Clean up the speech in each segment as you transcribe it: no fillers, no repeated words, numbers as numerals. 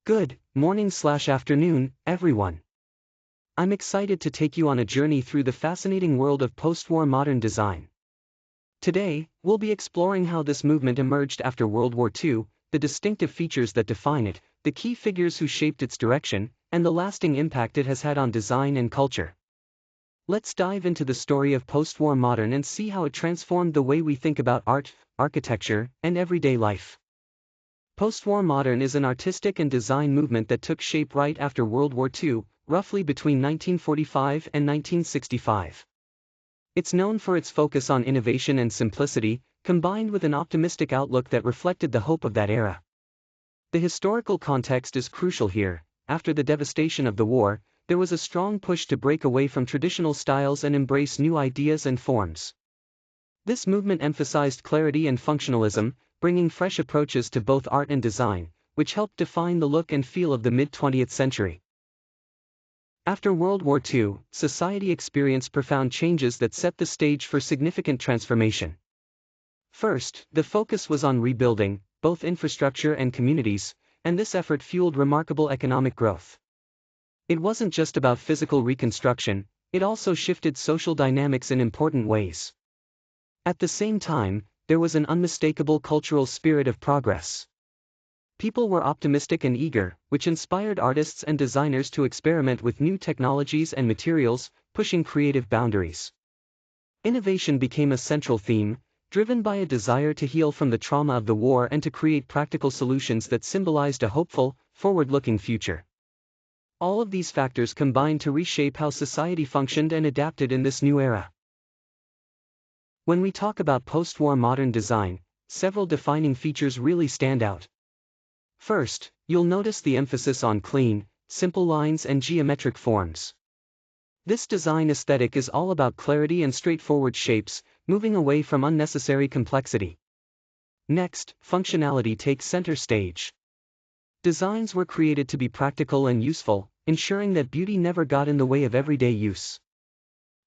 Good morning/afternoon, everyone. I'm excited to take you on a journey through the fascinating world of post-war modern design. Today, we'll be exploring how this movement emerged after World War II, the distinctive features that define it, the key figures who shaped its direction, and the lasting impact it has had on design and culture. Let's dive into the story of post-war modern and see how it transformed the way we think about art, architecture, and everyday life. Post-war modern is an artistic and design movement that took shape right after World War II, roughly between 1945 and 1965. It's known for its focus on innovation and simplicity, combined with an optimistic outlook that reflected the hope of that era. The historical context is crucial here. After the devastation of the war, there was a strong push to break away from traditional styles and embrace new ideas and forms. This movement emphasized clarity and functionalism, bringing fresh approaches to both art and design, which helped define the look and feel of the mid-20th century. After World War II, society experienced profound changes that set the stage for significant transformation. First, the focus was on rebuilding both infrastructure and communities, and this effort fueled remarkable economic growth. It wasn't just about physical reconstruction, it also shifted social dynamics in important ways. At the same time, there was an unmistakable cultural spirit of progress. People were optimistic and eager, which inspired artists and designers to experiment with new technologies and materials, pushing creative boundaries. Innovation became a central theme, driven by a desire to heal from the trauma of the war and to create practical solutions that symbolized a hopeful, forward-looking future. All of these factors combined to reshape how society functioned and adapted in this new era. When we talk about post-war modern design, several defining features really stand out. First, you'll notice the emphasis on clean, simple lines and geometric forms. This design aesthetic is all about clarity and straightforward shapes, moving away from unnecessary complexity. Next, functionality takes center stage. Designs were created to be practical and useful, ensuring that beauty never got in the way of everyday use.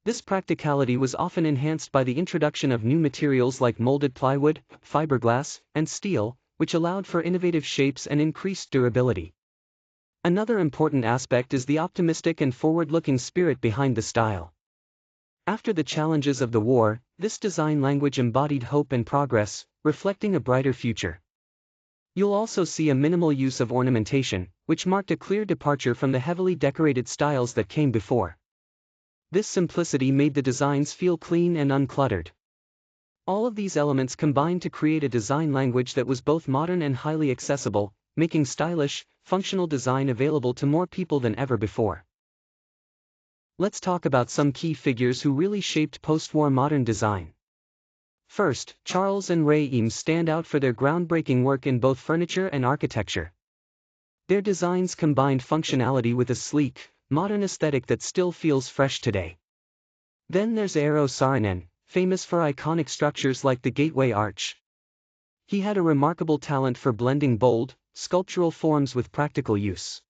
This practicality was often enhanced by the introduction of new materials like molded plywood, fiberglass, and steel, which allowed for innovative shapes and increased durability. Another important aspect is the optimistic and forward-looking spirit behind the style. After the challenges of the war, this design language embodied hope and progress, reflecting a brighter future. You'll also see a minimal use of ornamentation, which marked a clear departure from the heavily decorated styles that came before. This simplicity made the designs feel clean and uncluttered. All of these elements combined to create a design language that was both modern and highly accessible, making stylish, functional design available to more people than ever before. Let's talk about some key figures who really shaped post-war modern design. First, Charles and Ray Eames stand out for their groundbreaking work in both furniture and architecture. Their designs combined functionality with a sleek, modern aesthetic that still feels fresh today. Then there's Eero Saarinen, famous for iconic structures like the Gateway Arch. He had a remarkable talent for blending bold, sculptural forms with practical use.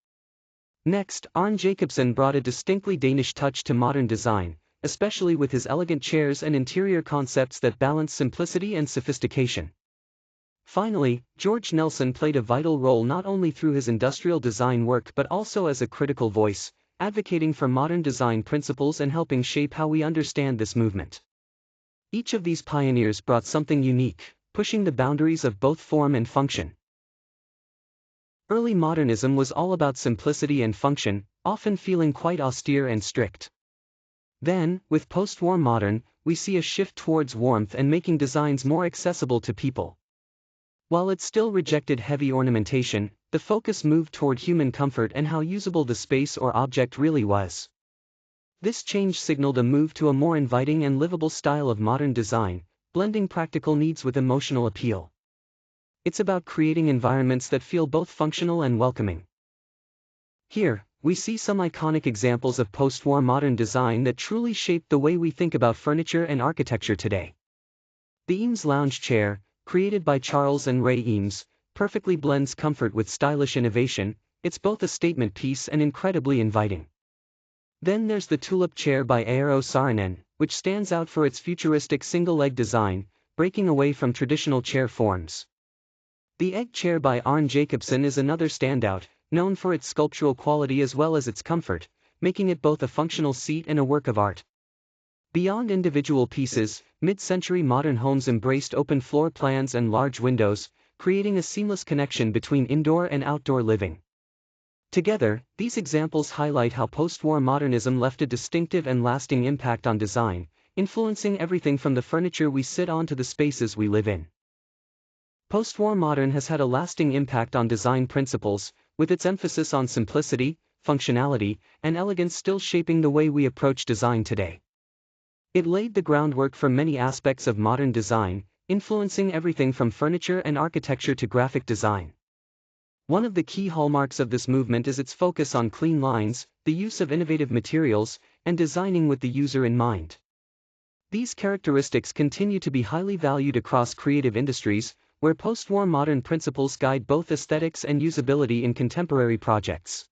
Next, Arne Jacobsen brought a distinctly Danish touch to modern design, especially with his elegant chairs and interior concepts that balance simplicity and sophistication. Finally, George Nelson played a vital role not only through his industrial design work but also as a critical voice, advocating for modern design principles and helping shape how we understand this movement. Each of these pioneers brought something unique, pushing the boundaries of both form and function. Early modernism was all about simplicity and function, often feeling quite austere and strict. Then, with post-war modern, we see a shift towards warmth and making designs more accessible to people. While it still rejected heavy ornamentation, the focus moved toward human comfort and how usable the space or object really was. This change signaled a move to a more inviting and livable style of modern design, blending practical needs with emotional appeal. It's about creating environments that feel both functional and welcoming. Here, we see some iconic examples of post-war modern design that truly shaped the way we think about furniture and architecture today. The Eames lounge chair, created by Charles and Ray Eames, perfectly blends comfort with stylish innovation. It's both a statement piece and incredibly inviting. Then there's the tulip chair by Eero Saarinen, which stands out for its futuristic single-leg design, breaking away from traditional chair forms. The egg chair by Arne Jacobsen is another standout, known for its sculptural quality as well as its comfort, making it both a functional seat and a work of art. Beyond individual pieces, mid-century modern homes embraced open floor plans and large windows, creating a seamless connection between indoor and outdoor living. Together, these examples highlight how post-war modernism left a distinctive and lasting impact on design, influencing everything from the furniture we sit on to the spaces we live in. Post-war modern has had a lasting impact on design principles, with its emphasis on simplicity, functionality, and elegance still shaping the way we approach design today. It laid the groundwork for many aspects of modern design, influencing everything from furniture and architecture to graphic design. One of the key hallmarks of this movement is its focus on clean lines, the use of innovative materials, and designing with the user in mind. These characteristics continue to be highly valued across creative industries, where post-war modern principles guide both aesthetics and usability in contemporary projects.